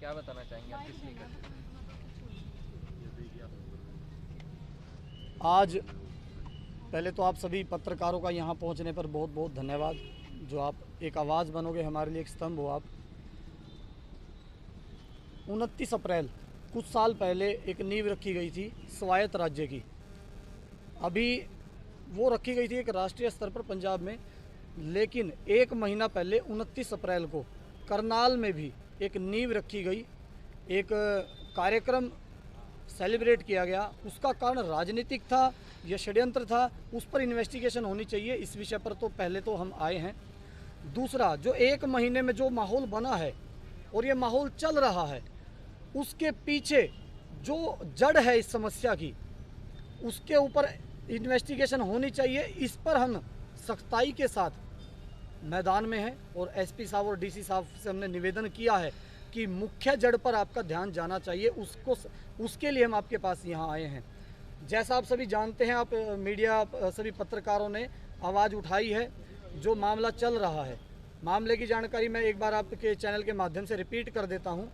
क्या बताना चाहेंगे आप किस लेकर? आज पहले तो आप सभी पत्रकारों का यहाँ पहुँचने पर बहुत बहुत धन्यवाद। जो आप एक आवाज़ बनोगे हमारे लिए, एक स्तंभ हो आप। 29 अप्रैल कुछ साल पहले एक नींव रखी गई थी स्वायत्त राज्य की। अभी वो रखी गई थी एक राष्ट्रीय स्तर पर पंजाब में, लेकिन एक महीना पहले 29 अप्रैल को करनाल में भी एक नींव रखी गई, एक कार्यक्रम सेलिब्रेट किया गया। उसका कारण राजनीतिक था या षड्यंत्र था, उस पर इन्वेस्टिगेशन होनी चाहिए। इस विषय पर तो पहले तो हम आए हैं। दूसरा, जो एक महीने में जो माहौल बना है और ये माहौल चल रहा है, उसके पीछे जो जड़ है इस समस्या की, उसके ऊपर इन्वेस्टिगेशन होनी चाहिए। इस पर हम सख्ताई के साथ मैदान में हैं और एसपी साहब और डीसी साहब से हमने निवेदन किया है कि मुख्य जड़ पर आपका ध्यान जाना चाहिए। उसके लिए हम आपके पास यहाँ आए हैं। जैसा आप सभी जानते हैं, आप मीडिया सभी पत्रकारों ने आवाज़ उठाई है। जो मामला चल रहा है, मामले की जानकारी मैं एक बार आपके चैनल के माध्यम से रिपीट कर देता हूँ।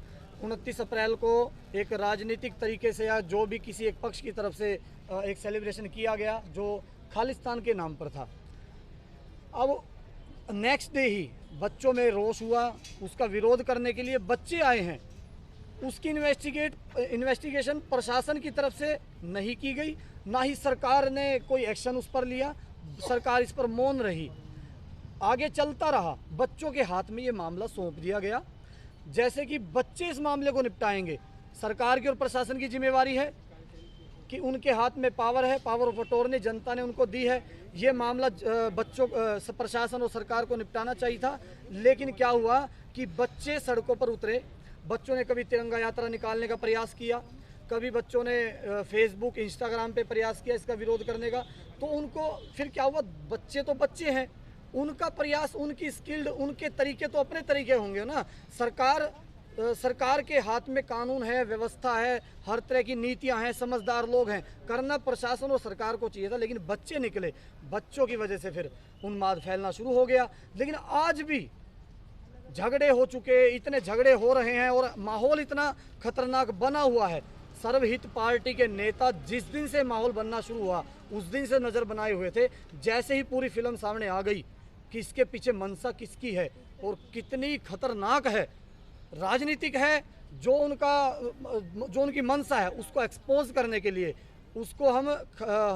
29 अप्रैल को एक राजनीतिक तरीके से या जो भी किसी एक पक्ष की तरफ से एक सेलिब्रेशन किया गया जो खालिस्तान के नाम पर था। अब नेक्स्ट डे ही बच्चों में रोष हुआ, उसका विरोध करने के लिए बच्चे आए हैं। उसकी इन्वेस्टिगेशन प्रशासन की तरफ से नहीं की गई, ना ही सरकार ने कोई एक्शन उस पर लिया। सरकार इस पर मौन रही, आगे चलता रहा। बच्चों के हाथ में ये मामला सौंप दिया गया। जैसे कि बच्चे इस मामले को निपटाएंगे, सरकार की और प्रशासन की जिम्मेवारी है कि उनके हाथ में पावर है, पावर ऑफ अटॉर्नी जनता ने उनको दी है। ये मामला बच्चों प्रशासन और सरकार को निपटाना चाहिए था। लेकिन क्या हुआ कि बच्चे सड़कों पर उतरे। बच्चों ने कभी तिरंगा यात्रा निकालने का प्रयास किया, कभी बच्चों ने फेसबुक इंस्टाग्राम पे प्रयास किया इसका विरोध करने का। तो उनको फिर क्या हुआ, बच्चे तो बच्चे हैं, उनका प्रयास, उनकी स्किल्ड, उनके तरीके तो अपने तरीके होंगे ना। सरकार के हाथ में कानून है, व्यवस्था है, हर तरह की नीतियां हैं, समझदार लोग हैं। करना प्रशासन और सरकार को चाहिए था, लेकिन बच्चे निकले। बच्चों की वजह से फिर उन्माद फैलना शुरू हो गया। लेकिन आज भी झगड़े हो चुके, इतने झगड़े हो रहे हैं और माहौल इतना खतरनाक बना हुआ है। सर्वहित पार्टी के नेता जिस दिन से माहौल बनना शुरू हुआ, उस दिन से नज़र बनाए हुए थे। जैसे ही पूरी फिल्म सामने आ गई कि इसके पीछे मंशा किसकी है और कितनी खतरनाक है, राजनीतिक है, जो उनकी मंशा है, उसको एक्सपोज करने के लिए उसको हम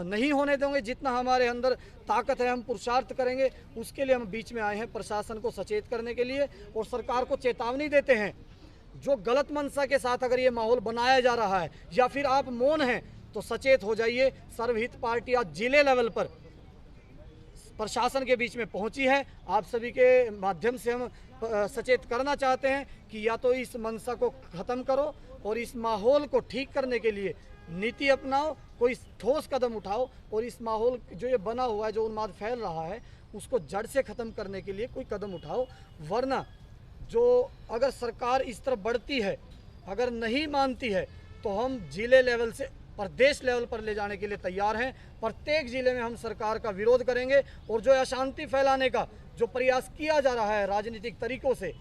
नहीं होने देंगे। जितना हमारे अंदर ताकत है हम पुरुषार्थ करेंगे। उसके लिए हम बीच में आए हैं, प्रशासन को सचेत करने के लिए और सरकार को चेतावनी देते हैं। जो गलत मंशा के साथ अगर ये माहौल बनाया जा रहा है या फिर आप मौन हैं तो सचेत हो जाइए। सर्वहित पार्टी आज जिले लेवल पर प्रशासन के बीच में पहुंची है। आप सभी के माध्यम से हम सचेत करना चाहते हैं कि या तो इस मंशा को ख़त्म करो और इस माहौल को ठीक करने के लिए नीति अपनाओ, कोई ठोस कदम उठाओ और इस माहौल जो ये बना हुआ है, जो उन्माद फैल रहा है, उसको जड़ से ख़त्म करने के लिए कोई कदम उठाओ। वरना जो अगर सरकार इस तरफ बढ़ती है, अगर नहीं मानती है, तो हम जिले लेवल से प्रदेश लेवल पर ले जाने के लिए तैयार हैं। प्रत्येक जिले में हम सरकार का विरोध करेंगे और जो अशांति फैलाने का जो प्रयास किया जा रहा है राजनीतिक तरीकों से,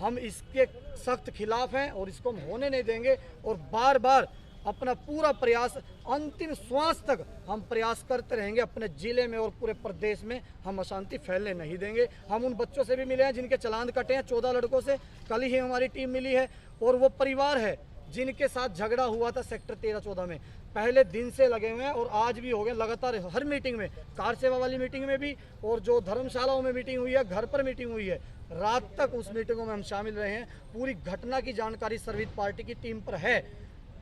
हम इसके सख्त खिलाफ हैं और इसको हम होने नहीं देंगे। और बार बार अपना पूरा प्रयास, अंतिम श्वास तक हम प्रयास करते रहेंगे। अपने ज़िले में और पूरे प्रदेश में हम अशांति फैलने नहीं देंगे। हम उन बच्चों से भी मिले हैं जिनके चालान कटे हैं, 14 लड़कों से कल ही हमारी टीम मिली है। और वो परिवार है जिनके साथ झगड़ा हुआ था सेक्टर 13-14 में, पहले दिन से लगे हुए हैं और आज भी हो गए। लगातार हर मीटिंग में, कार सेवा वाली मीटिंग में भी और जो धर्मशालाओं में मीटिंग हुई है, घर पर मीटिंग हुई है, रात तक उस मीटिंगों में हम शामिल रहे हैं। पूरी घटना की जानकारी सर्वहित पार्टी की टीम पर है।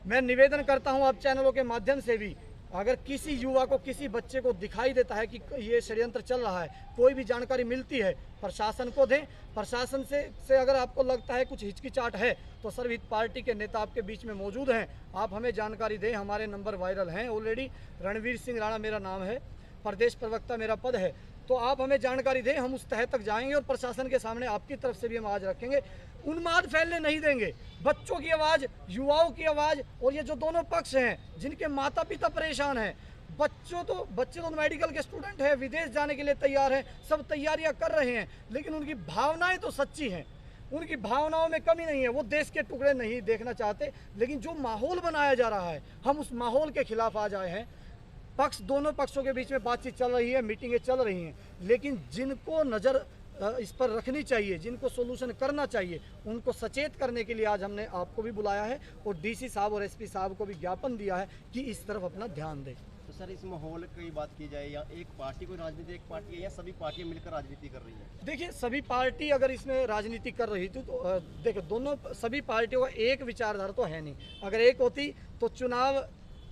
मैं निवेदन करता हूं आप चैनलों के माध्यम से भी, अगर किसी युवा को, किसी बच्चे को दिखाई देता है कि ये षड्यंत्र चल रहा है, कोई भी जानकारी मिलती है, प्रशासन को दें। प्रशासन से अगर आपको लगता है कुछ हिचकिचाहट है तो सर्वहित पार्टी के नेता आपके बीच में मौजूद हैं, आप हमें जानकारी दें। हमारे नंबर वायरल हैं ऑलरेडी। रणवीर सिंह राणा मेरा नाम है, प्रदेश प्रवक्ता मेरा पद है। तो आप हमें जानकारी दें, हम उस तह तक जाएंगे और प्रशासन के सामने आपकी तरफ से भी हम आवाज़ रखेंगे। उन्माद फैलने नहीं देंगे। बच्चों की आवाज़, युवाओं की आवाज़, और ये जो दोनों पक्ष हैं जिनके माता पिता परेशान हैं, बच्चे तो मेडिकल के स्टूडेंट हैं, विदेश जाने के लिए तैयार हैं, सब तैयारियां कर रहे हैं, लेकिन उनकी भावनाएं तो सच्ची हैं। उनकी भावनाओं में कमी नहीं है, वो देश के टुकड़े नहीं देखना चाहते, लेकिन जो माहौल बनाया जा रहा है हम उस माहौल के खिलाफ आज आए हैं। दोनों पक्षों के बीच में बातचीत चल रही है, मीटिंगें चल रही हैं, लेकिन जिनको नज़र इस पर रखनी चाहिए, जिनको सोल्यूशन करना चाहिए, उनको सचेत करने के लिए आज हमने आपको भी बुलाया है और डीसी साहब और एसपी साहब को भी ज्ञापन दिया है कि इस तरफ अपना ध्यान दें। तो सर, इस माहौल की बात की जाए, या एक पार्टी कोई राजनीति एक पार्टी है, या सभी पार्टियां मिलकर राजनीति कर रही हैं? देखिए, सभी पार्टी अगर इसमें राजनीति कर रही थी तो देखो, दोनों सभी पार्टियों का एक विचारधारा तो है नहीं। अगर एक होती तो चुनाव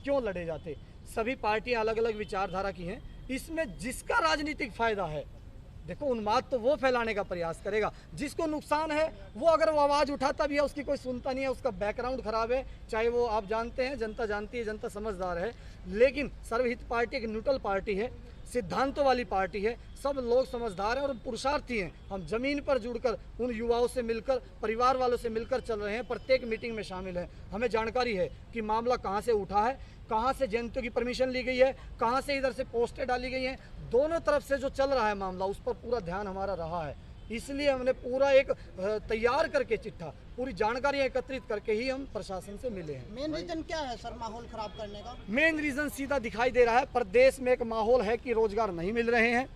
क्यों लड़े जाते। सभी पार्टियां अलग अलग विचारधारा की हैं। इसमें जिसका राजनीतिक फायदा है, देखो, उन्माद तो वो फैलाने का प्रयास करेगा, जिसको नुकसान है वो अगर वो आवाज़ उठाता भी है उसकी कोई सुनता नहीं है, उसका बैकग्राउंड खराब है, चाहे वो आप जानते हैं, जनता जानती है, जनता समझदार है। लेकिन सर्वहित पार्टी एक न्यूट्रल पार्टी है, सिद्धांतों वाली पार्टी है, सब लोग समझदार हैं और पुरुषार्थी हैं। हम ज़मीन पर जुड़कर उन युवाओं से मिलकर, परिवार वालों से मिलकर चल रहे हैं, प्रत्येक मीटिंग में शामिल हैं। हमें जानकारी है कि मामला कहाँ से उठा है, कहाँ से जयंतियों की परमिशन ली गई है, कहाँ से इधर से पोस्टें डाली गई हैं, दोनों तरफ से जो चल रहा है मामला, उस पर पूरा ध्यान हमारा रहा है। इसलिए हमने पूरा एक तैयार करके चिट्ठा, पूरी जानकारी एकत्रित करके ही हम प्रशासन से मिले हैं। मेन रीजन क्या है सर माहौल खराब करने का? मेन रीज़न सीधा दिखाई दे रहा है। प्रदेश में एक माहौल है कि रोजगार नहीं मिल रहे हैं,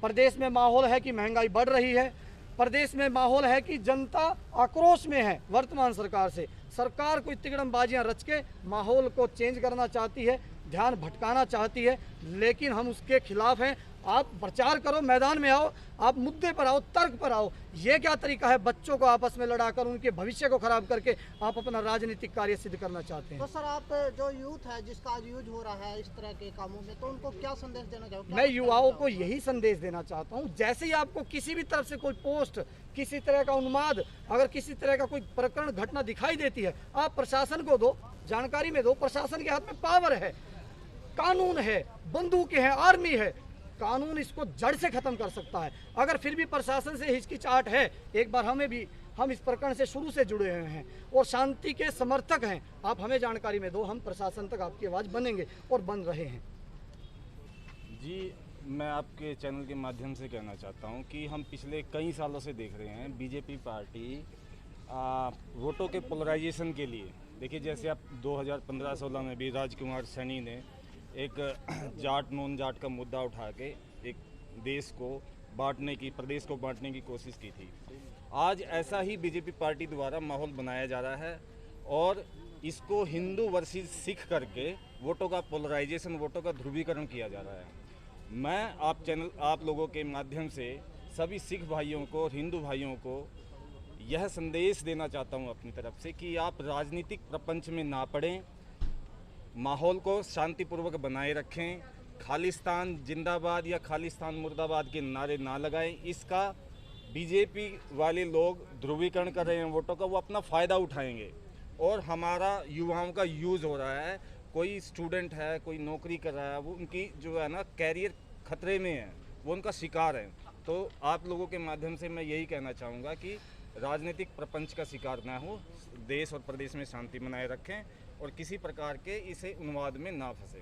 प्रदेश में माहौल है कि महंगाई बढ़ रही है, प्रदेश में माहौल है कि जनता आक्रोश में है वर्तमान सरकार से। सरकार कोई तिकड़मबाजियां रच के माहौल को चेंज करना चाहती है, ध्यान भटकाना चाहती है, लेकिन हम उसके खिलाफ हैं। आप प्रचार करो, मैदान में आओ, आप मुद्दे पर आओ, तर्क पर आओ। ये क्या तरीका है बच्चों को आपस में लड़ाकर उनके भविष्य को खराब करके आप अपना राजनीतिक कार्य सिद्ध करना चाहते हैं? तो सर, आप जो यूथ है जिसका आज यूज हो रहा है इस तरह के कामों में, तो उनको क्या संदेश देना चाहोगे? मैं युवाओं को यही संदेश देना चाहता हूँ, जैसे ही आपको किसी भी तरफ से कोई पोस्ट, किसी तरह का उन्माद, अगर किसी तरह का कोई प्रकरण घटना दिखाई देती है, आप प्रशासन को दो, जानकारी में दो। प्रशासन के हाथ में पावर है, कानून है, बंदूकें हैं, आर्मी है, कानून इसको जड़ से खत्म कर सकता है। अगर फिर भी प्रशासन से हिचकिचाहट है, एक बार हम इस प्रकरण से शुरू से जुड़े हुए हैं और शांति के समर्थक हैं, आप हमें जानकारी में दो, हम प्रशासन तक आपकी आवाज़ बनेंगे और बन रहे हैं। जी, मैं आपके चैनल के माध्यम से कहना चाहता हूं कि हम पिछले कई सालों से देख रहे हैं बीजेपी पार्टी वोटों के पोलराइजेशन के लिए। देखिए, जैसे आप 2015-16 में भी राजकुमार सैनी ने एक जाट नॉन जाट का मुद्दा उठा के एक देश को बांटने की, प्रदेश को बांटने की कोशिश की थी। आज ऐसा ही बीजेपी पार्टी द्वारा माहौल बनाया जा रहा है और इसको हिंदू वर्सेस सिख करके वोटों का पोलराइजेशन, वोटों का ध्रुवीकरण किया जा रहा है। मैं आप लोगों के माध्यम से सभी सिख भाइयों को और हिंदू भाइयों को यह संदेश देना चाहता हूं अपनी तरफ से कि आप राजनीतिक प्रपंच में ना पड़ें, माहौल को शांतिपूर्वक बनाए रखें, खालिस्तान जिंदाबाद या खालिस्तान मुर्दाबाद के नारे ना लगाएं। इसका बीजेपी वाले लोग ध्रुवीकरण कर रहे हैं वोटों का, वो अपना फ़ायदा उठाएंगे और हमारा युवाओं का यूज़ हो रहा है। कोई स्टूडेंट है, कोई नौकरी कर रहा है, वो उनकी जो है ना कैरियर खतरे में है, वो उनका शिकार है। तो आप लोगों के माध्यम से मैं यही कहना चाहूँगा कि राजनीतिक प्रपंच का शिकार ना हो, देश और प्रदेश में शांति बनाए रखें और किसी प्रकार के इसे उन्माद में ना फंसे।